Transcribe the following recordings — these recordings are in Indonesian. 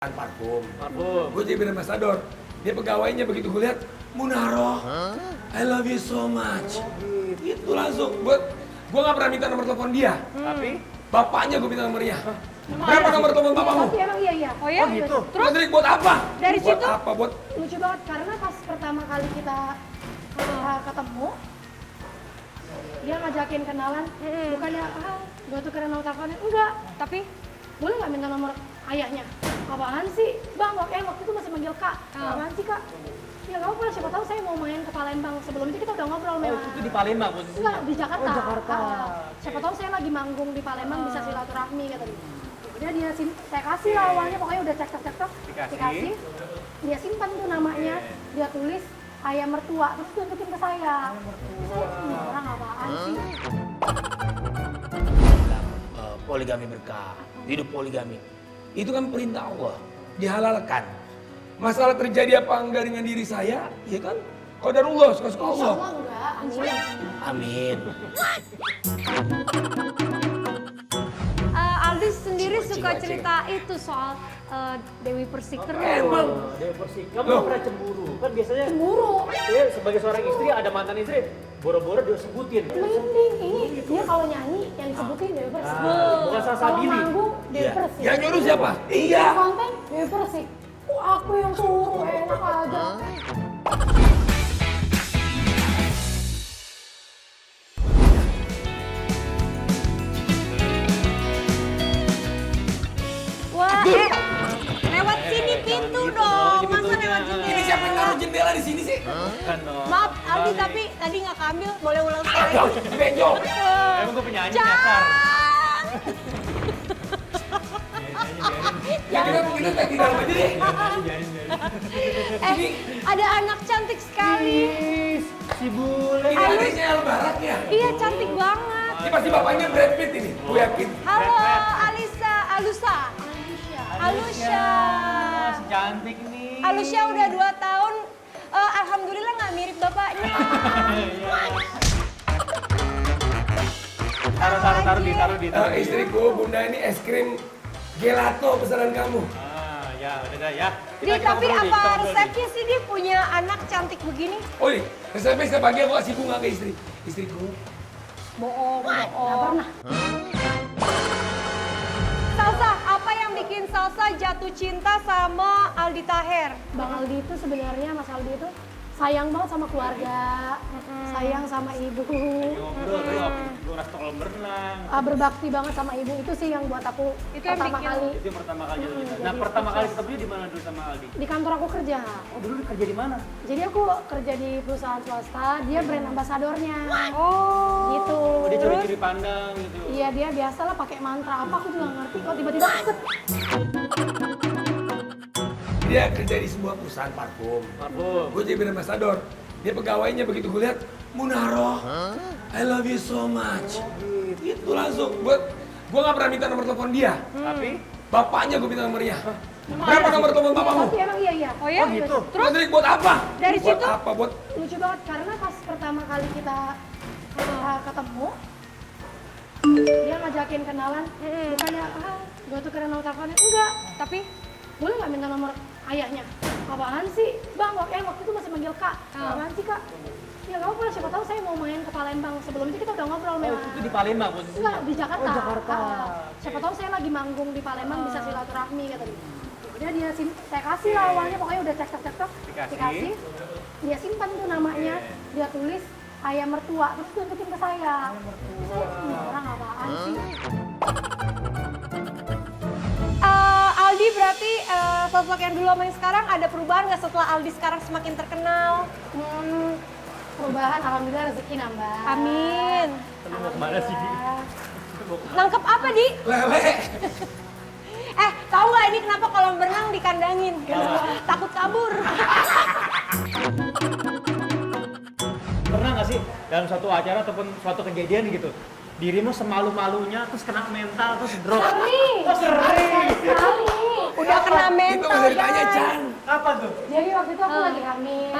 Parfum. Gue jadi brand ambassador. Dia pegawainya begitu gue lihat, Munaro, I love you so much. Itu langsung. Gue nggak pernah minta nomor telepon dia. Tapi bapaknya gue minta nomornya. Berapa nomor telepon bapakmu? Tapi emang iya. Oh ya? Gitu. Terus buat apa? Dari buat situ? apa? Buat Lucu banget karena pas pertama kali kita ketemu, dia ngajakin kenalan, bukannya gue tukeran nomor teleponnya, enggak. Tapi boleh nggak minta nomor ayahnya? Apaan sih? Bang, waktu itu masih manggil Kak. Apaan sih Kak? Ya nggak apa-apa, siapa tahu saya mau main ke Palembang. Sebelum itu kita udah ngobrol memang. Itu di Palembang posisinya? Enggak, di Jakarta. Oh, Jakarta. Siapa tahu saya lagi manggung di Palembang bisa silaturahmi kata dia. Udah saya kasih lah uangnya, pokoknya udah cek dikasih. Dia simpan tuh namanya, dia tulis ayah mertua, terus tunjukin ke saya. Ini orang apaan sih? poligami berkah, hidup poligami. Itu kan perintah Allah, dihalalkan. Masalah terjadi apa enggak dengan diri saya, ya kan? Qadarullah, suka-suka Allah. Insya Allah enggak, Amin. Aldi sendiri suka cerita itu soal Dewi Persik terus. Emang. Dewi Persik, kamu nggak pernah cemburu? Kan biasanya cemburu. ya, sebagai seorang istri ada mantan istri, boro-boro dia sebutin. Mending ini dia kalau nyanyi yang disebutin Dewi Persik. Bukan Kalau Salsabili. manggung Dewi Iya. Persik. Yang nyuruh siapa? Iya. Konten Dewi Persik. Aku yang suruh, enak aja. Wah, lewat sini pintu dong. Masa lewat Ini jendela? siapa yang naruh jendela di sini sih? Bukan dong. Maaf, Aldi tapi tadi nggak keambil. Boleh ulang sekali. Aduh, benjol. Emang gue penyanyi nyasar. Ya kita tadi dalam aja deh. Ada anak cantik sekali. Si bule. Ini adiknya El Barak ya? Iya, cantik banget. Ini pasti bapaknya Brad Pitt ini, gue yakin. Halo, Alusa. Alusha. Si cantik nih. Alusha udah 2 tahun. Alhamdulillah nggak mirip bapaknya. Taruh di. Istriku, Bunda ini es krim gelato pesanan kamu. Ya, udah dah ya. Di, tapi apa resepnya sih dia punya anak cantik begini? Oh ini, resepnya setiap pagi aku kasih bunga ke istri. Istriku. Bohong. Nggak pernah. Salsa, apa yang bikin Salsa jatuh cinta sama Aldi Taher? Bang Aldi itu sebenarnya Mas Aldi itu sayang banget sama keluarga, sayang sama ibu, Gue rasa kolam berenang. berbakti banget sama ibu. Itu sih yang buat aku Itu yang pertama bikin- kali Itu yang pertama kali jatuh cinta. Nah, jadi pertama kali sukses. ketemu di mana dulu sama Aldi? di kantor aku kerja. Oh, dulu kerja di mana? Jadi aku kerja di perusahaan swasta, dia brand ambasadornya. Oh, Gitu. Oh, dia Terus, curi-curi pandang gitu. iya dia biasalah pakai mantra apa aku juga nggak ngerti. Kok tiba-tiba set. Dia kerja di sebuah perusahaan parfum. Gue jadi brand ambassador. Dia pegawainya begitu gue lihat, Munaro, I love you so much. Itu langsung. Gue nggak pernah minta nomor telepon dia. Tapi Bapaknya gue minta nomornya. Berapa nomor telepon bapakmu? Tapi emang iya. Oh ya? gitu. Terus buat apa? Dari buat situ? apa? Buat Lucu banget karena pas pertama kali kita ketemu, dia ngajakin kenalan, bukannya gue tukeran nomor teleponnya, enggak. Tapi Boleh nggak minta nomor ayahnya? Apaan sih? Bang, waktu itu masih manggil Kak. Apaan sih Kak? Ya nggak apa-apa, siapa tahu saya mau main ke Palembang. Sebelum itu kita udah ngobrol memang. Itu di Palembang posisinya? Enggak, di Jakarta. Oh, Jakarta. Siapa tahu saya lagi manggung di Palembang bisa silaturahmi kata dia. Udah saya kasih lah uangnya, pokoknya udah cek Dikasih. Dia simpan tuh namanya, dia tulis ayah mertua, terus tunjukin ke saya. Ini orang apaan sih? Aldi berarti sosok yang dulu sama yang sekarang ada perubahan nggak setelah Aldi sekarang semakin terkenal? Perubahan, alhamdulillah rezeki nambah. Amin. Lu mau kemana sih? Nangkep apa, Di? lele. Tahu nggak ini kenapa kolam berenang dikandangin? Takut kabur. Pernah nggak sih dalam suatu acara ataupun suatu kejadian gitu, dirimu semalu-malunya terus kena mental terus drop? Sering. Oh, sering. Sekali. Udah kena Itu mental, bisa ditanya, guys. Chan. Apa tuh? Jadi waktu itu aku lagi hamil.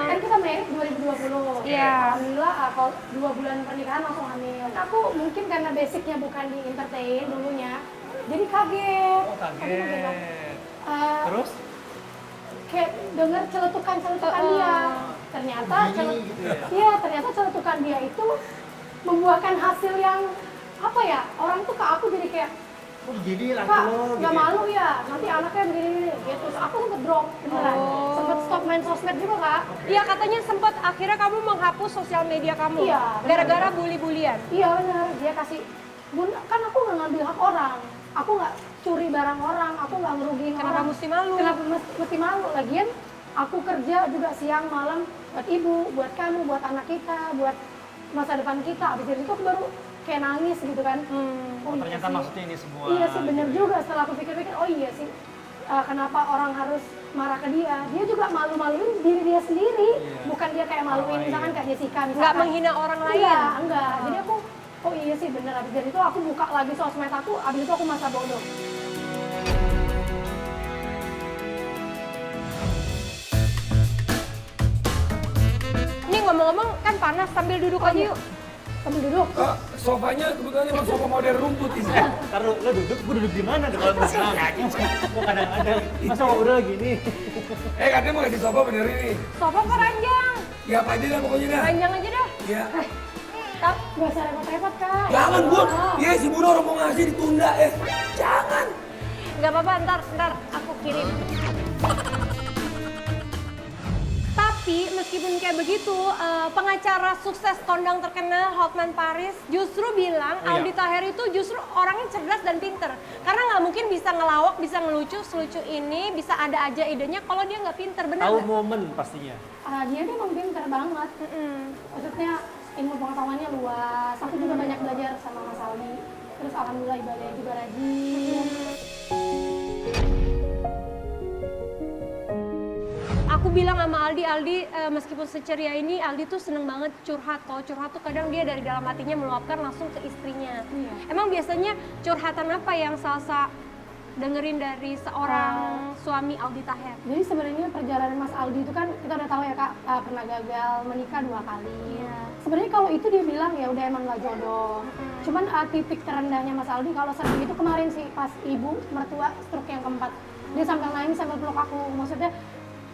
Kan kita married 2020. Iya. Alhamdulillah kalau 2 bulan pernikahan langsung hamil. Aku mungkin karena basicnya bukan di entertain dulunya, jadi kaget. Oh, Aku mungkin kaget. Terus? kayak dengar celetukan dia. Ternyata ternyata celetukan dia itu membuahkan hasil yang apa ya? Orang tuh ke aku jadi kayak, Oh jadi laki Kak, lo gitu nggak ya? malu ya, nanti anaknya begini gitu. Terus aku sempet drop beneran, sempet stop main sosmed juga Kak. Iya katanya sempat akhirnya kamu menghapus sosial media kamu. Iya, benar. Gara-gara bully-bulian. Iya benar, dia kasih, Bun, kan aku nggak ngambil hak orang, aku nggak curi barang orang, aku nggak ngerugiin Kenapa orang. mesti malu? Kenapa mesti malu? Lagian aku kerja juga siang malam buat ibu, buat kamu, buat anak kita, buat masa depan kita. Abis dari itu aku baru kayak nangis gitu kan. Oh, iya ternyata sih. maksudnya ini semua. Iya sih bener juga, setelah aku pikir-pikir, oh iya sih. Kenapa orang harus marah ke dia? Dia juga malu-maluin diri dia sendiri, bukan dia kayak maluin misalkan kayak Jessica misalkan. Nggak menghina orang lain. Enggak. Jadi aku, oh iya sih bener. Abis dari itu aku buka lagi sosmed aku, abis itu aku masa bodoh. Ini ngomong-ngomong kan panas, sambil duduk aja yuk. Kamu duduk. Sofanya kebetulan emang sofa model rumput ini. Ntar lo duduk, gue duduk di mana? Kalau misalnya gue kadang-kadang masa ngobrol gini. Katanya mau kasih sofa bener ini. Sofa kok ranjang. Ya apa aja dah pokoknya dah. Ranjang aja dah. Ya. Gak usah repot-repot Kak. Jangan Ya Bun, Allah. ya si Bun orang mau ngasih ditunda Jangan. Nggak apa-apa, ntar aku kirim. Tapi meskipun kayak begitu, pengacara sukses kondang terkenal Hotman Paris justru bilang Iya. Aldi Taher itu justru orangnya cerdas dan pinter. Karena nggak mungkin bisa ngelawak, bisa ngelucu, selucu ini, bisa ada aja idenya kalau dia nggak pinter, benar Tahu nggak? momen pastinya. Dia tuh emang pinter banget. Maksudnya ilmu pengetahuannya luas. Aku juga banyak belajar sama Mas Aldi. Terus alhamdulillah ibadahnya juga rajin. Aku bilang sama Aldi, meskipun seceria ini, Aldi tuh seneng banget curhat. Kalau curhat tuh kadang dia dari dalam hatinya meluapkan langsung ke istrinya. Iya. Emang biasanya curhatan apa yang Salsa dengerin dari seorang suami Aldi Taher? Jadi sebenarnya perjalanan Mas Aldi itu kan kita udah tahu ya Kak, pernah gagal menikah 2 kali. Sebenarnya kalau itu dia bilang ya udah emang gak jodoh. Cuman titik terendahnya Mas Aldi kalau sedih itu kemarin sih pas ibu mertua stroke yang keempat. Dia sampai nangis sampai peluk aku. Maksudnya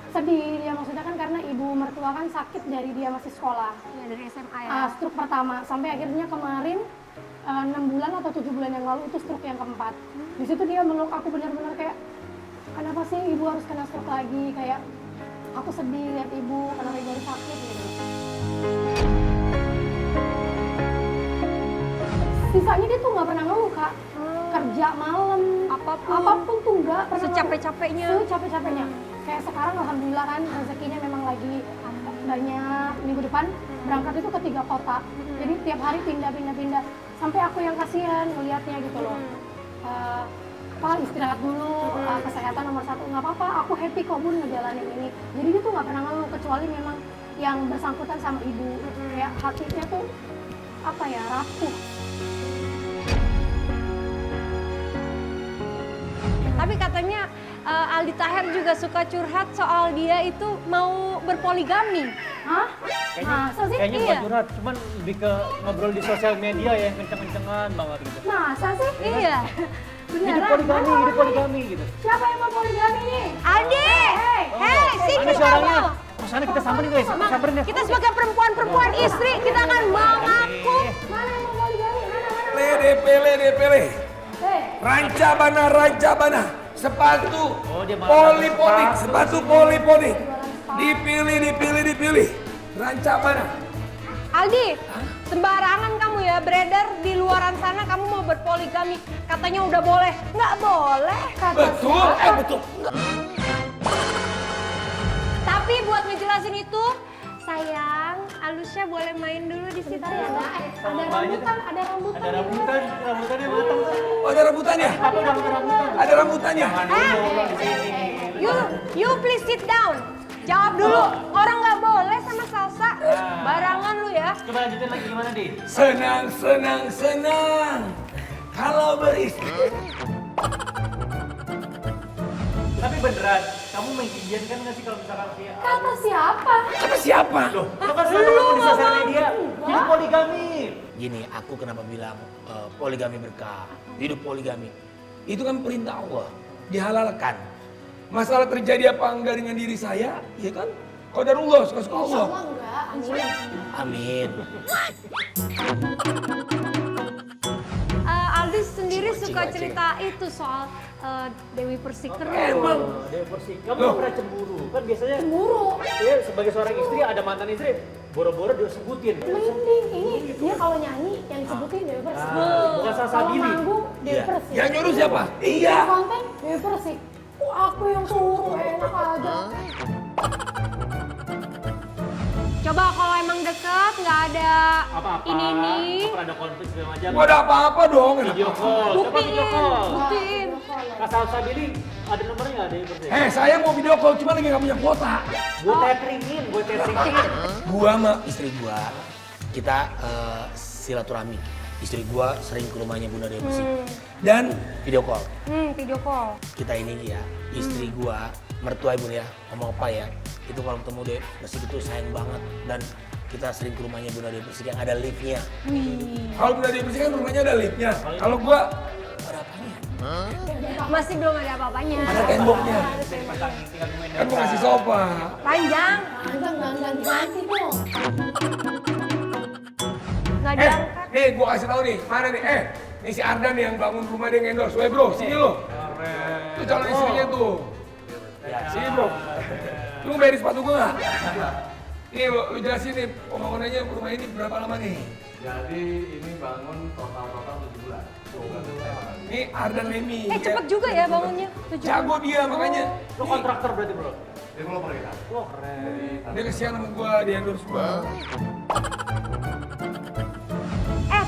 sedih ya, maksudnya kan karena ibu mertua kan sakit dari dia masih sekolah. Ya, dari SMA ya. Stroke pertama sampai akhirnya kemarin 6 bulan atau 7 bulan yang lalu itu stroke yang keempat. Di situ dia meluk aku benar-benar kayak, kenapa sih ibu harus kena stroke lagi? Kayak aku sedih lihat ibu, kenapa ibu harus sakit gitu. Sisanya dia tuh nggak pernah ngeluh Kak. Kerja malam, apapun tuh nggak pernah. Secapek-capeknya. Secapek-capeknya. Kayak sekarang alhamdulillah kan rezekinya memang lagi banyak. Minggu depan berangkat itu ke 3 kota. Jadi tiap hari pindah. Sampai aku yang kasihan ngelihatnya gitu loh. Pak istirahat dulu, kesehatan nomor 1, nggak apa-apa, aku happy kok Bun ngejalanin ini. Jadi dia tuh nggak pernah ngeluh, kecuali memang yang bersangkutan sama ibu. Kayak hatinya tuh apa ya, rapuh. Tapi katanya Aldi Taher juga suka curhat soal dia itu mau berpoligami. Hah? Masa sih? Kayaknya Iya. bukan curhat, cuman lebih ke ngobrol di sosial media ya, kenceng-kencengan banget gitu. Masa sih? Iya. Hidup Beneran? poligami gitu. Siapa yang mau poligami nih? Aldi! Hei, sini Mana suaranya? kamu! Oh, sana kita samperin guys, samperin ya. Kita sebagai perempuan istri, kita akan mengaku. Mana yang mau poligami? Mana? Pele. Hei, Ranca bana. Sepatu Oh, dia malah poliponik, sepatu. sepatu poliponik. Dipilih. Ranca bana. Aldi, sembarangan kamu ya beredar di luaran sana kamu mau berpoligami. Katanya udah boleh. Nggak boleh. Betul, betul. Tapi buat ngejelasin itu, sayang, Alusya boleh main dulu di situ. ada rambutan. Ada rambutannya matang kan. Oh, ada rambutannya. Papa udah makan rambutan. Ada rambutannya. You please sit down. Jawab dulu. Orang nggak boleh sama salsa. Barangan lu ya. Coba lanjutin lagi gimana, Di? Senang. Kalau beristri. Tapi beneran, kamu mengizinkan nggak sih kalau misalkan kayak Kata siapa? Kata siapa? Loh, lu kan selalu ngomong di sosial media, hidup poligami. Gini, aku kenapa bilang poligami berkah, hidup poligami. Itu kan perintah Allah, dihalalkan. masalah terjadi apa enggak dengan diri saya, ya kan? Qadarullah, suka-suka Allah. Insya Allah enggak, amin. Amin. Aldi sendiri suka cerita itu soal Dewi Persik terus. Emang. Dewi Persik, kamu Loh. pernah cemburu? Kan biasanya Cemburu. dia sebagai seorang istri ada mantan istri, boro-boro dia sebutin. Mending ini dia kalau nyanyi yang disebutin Dewi Persik. Bukan Salsa Kalau Billy. manggung Dewi Iya. Persik. Yang nyuruh siapa? Iya. Konten Dewi Persik. Aku yang suruh enak aja. Coba kalau emang deket nggak ada Apa-apa. ini Apa ada konflik segala macam. Gua ada apa-apa dong. Video call. Coba video buktiin, call. buktiin. Kak Salsa Billy ada nomornya nggak Dewi Persik? Saya mau video call, cuma lagi nggak punya kuota. Gue tethering-in. Gua sama istri gua, kita silaturahmi. Istri gua sering ke rumahnya Bunda Dewi Persik. Dan video call. Video call. Kita ini ya, istri gua, mertua ibu ya, sama opa ya, itu kalau ketemu Dewi Persik itu sayang banget. Dan kita sering ke rumahnya Bunda Dewi Persik yang ada liftnya. Kalau Bunda Dewi Persik kan rumahnya ada liftnya. Kalau gua ada apanya? Masih belum ada apa-apanya. Ada temboknya. Kan gua kasih sofa. Panjang, Panjang dan ganti-ganti dong. nggak diangkat. Nih gua kasih tahu nih, mana nih? Nih si Ardan nih yang bangun rumah dia ngendorse. Weh bro, sini lo. Itu calon istrinya tuh. Sini bro. Lu beri sepatu gua nggak? Nih lu jelasin nih, pembangunannya rumah ini berapa lama nih? Jadi ini bangun total 7 bulan. Nih Ardan Lemi. Cepet juga ya bangunnya. 7 Jago dia makanya. Lo kontraktor berarti bro? Developer kita. Wah keren. Dia kesian sama gua, dia endorse gua.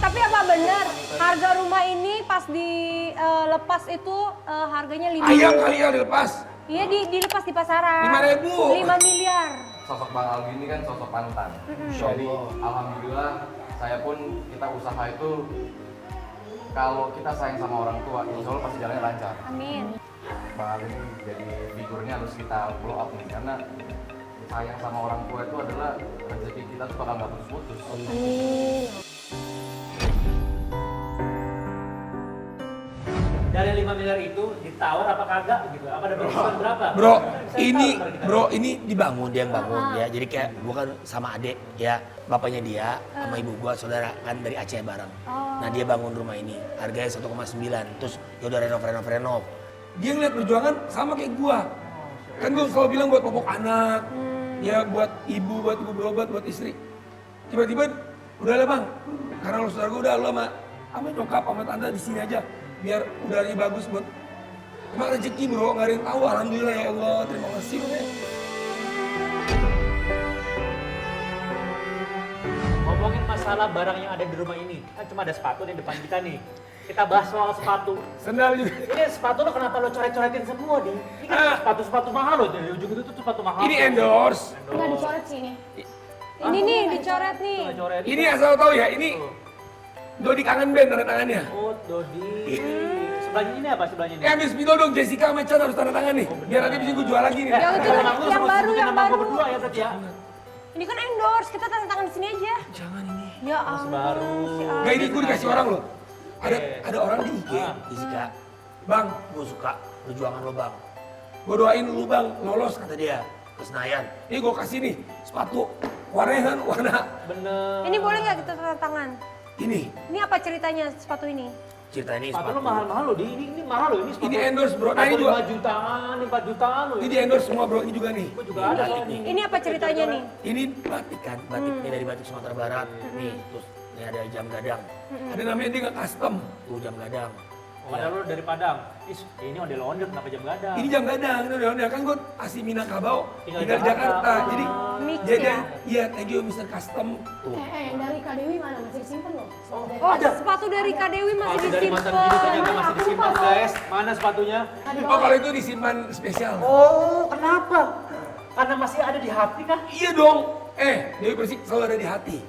Tapi apa benar harga rumah ini pas dilepas itu harganya 5 Ayam kali ya dilepas. Iya dilepas di pasaran. 5.000. 5 miliar. Sosok Bang Aldi ini kan sosok panutan. Jadi alhamdulillah saya pun kita usaha itu kalau kita sayang sama orang tua, insya Allah pasti jalannya lancar. Amin. Bang Aldi ini jadi figurnya harus kita blow up nih karena sayang sama orang tua itu adalah rezeki kita tuh bakal nggak putus-putus. Amin. Dari 5 miliar itu ditawar apa kagak gitu? Apa ada batasan berapa? Bro, Saya ini dibangun, dia yang bangun ya. Jadi kayak gua kan sama adik ya, bapaknya dia sama ibu gua saudara kan dari Aceh bareng. Nah, dia bangun rumah ini. Harganya 1,9. Terus ya udah renov. Dia ngeliat perjuangan sama kayak gua. Kan gua selalu bilang buat popok anak. Ya buat ibu berobat, buat istri. Tiba-tiba udah lah Bang. Karena lo saudara gua udah lo sama nyokap sama tante di sini aja. Biar udaranya bagus buat emang rezeki bro, nggak ada yang tahu. Alhamdulillah ya Allah, terima kasih bro. Ngomongin masalah barang yang ada di rumah ini, kan cuma ada sepatu di depan kita nih. Kita bahas soal sepatu. Sendal juga. Ini sepatu lo kenapa lo coret-coretin semua di? Ini kan sepatu mahal lo, dari ujung itu tuh sepatu mahal. Ini endorse. Enggak dicoret sih ini. Ini nih dicoret nih. Coret. Ini asal tahu ya, ini Dodi Kangen Band tanda tangannya. Oh, Dodi. Sebelahnya ini apa sebelahnya ini? Habis Pino dong, Jessica sama Chan harus tanda tangan nih. Biar nanti bisa gue jual lagi nih. Yang itu yang baru, yang baru. Berdua ya berarti ya. Ini kan endorse, kita tanda tangan di sini aja. Jangan ini. Ya ampun. baru. si Gak Aldi. ini gue dikasih orang loh. Ada orang di IG, Jessica. Bang, gue suka perjuangan lo bang. Gue doain lu bang, lolos kata dia ke Senayan. Ini gue kasih nih sepatu, warnanya kan warna Bener. Ini boleh nggak kita tanda tangan? ini. Ini apa ceritanya sepatu ini? Cerita ini Sepatu sepatu. lo mahal-mahal lo, ini mahal lo, ini sepatu. Ini endorse, bro. Nah, ini Sepatu juga. 5 jutaan, 4 jutaan lo. Ini di endorse semua bro, ini juga nih. Gue juga ada soalnya nih. Ini apa ceritanya nih? Ini batik kan, batik ini dari batik Sumatera Barat. Nih, terus ini ada jam gadang. Ada namanya dia nggak custom, tuh jam gadang. Oh, ada lo dari Padang. Ini ondel-ondel kenapa jam gadang? Ini jam gadang, ini udah kan gue asli Minangkabau, Tinggal tinggal di Jakarta. Jakarta. Jadi Mix jadi ya? iya, thank you Mr. Custom. Tuh. Yang dari Kak Dewi mana? Masih disimpan loh. Oh, sepatu dari Kak Dewi masih Sepatu dari mantan kita ternyata disimpan. masih disimpan guys. Mana sepatunya? Oh kalau itu disimpan spesial. Oh, kenapa? Karena masih ada di hati kah? Iya dong. Dewi Persik selalu ada di hati.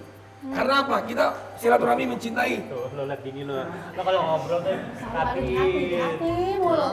Karena apa? Kita silaturahmi mencintai. Tuh, lo liat gini lo. Lo kalau ngobrol tuh Selalu ada di hati mulu.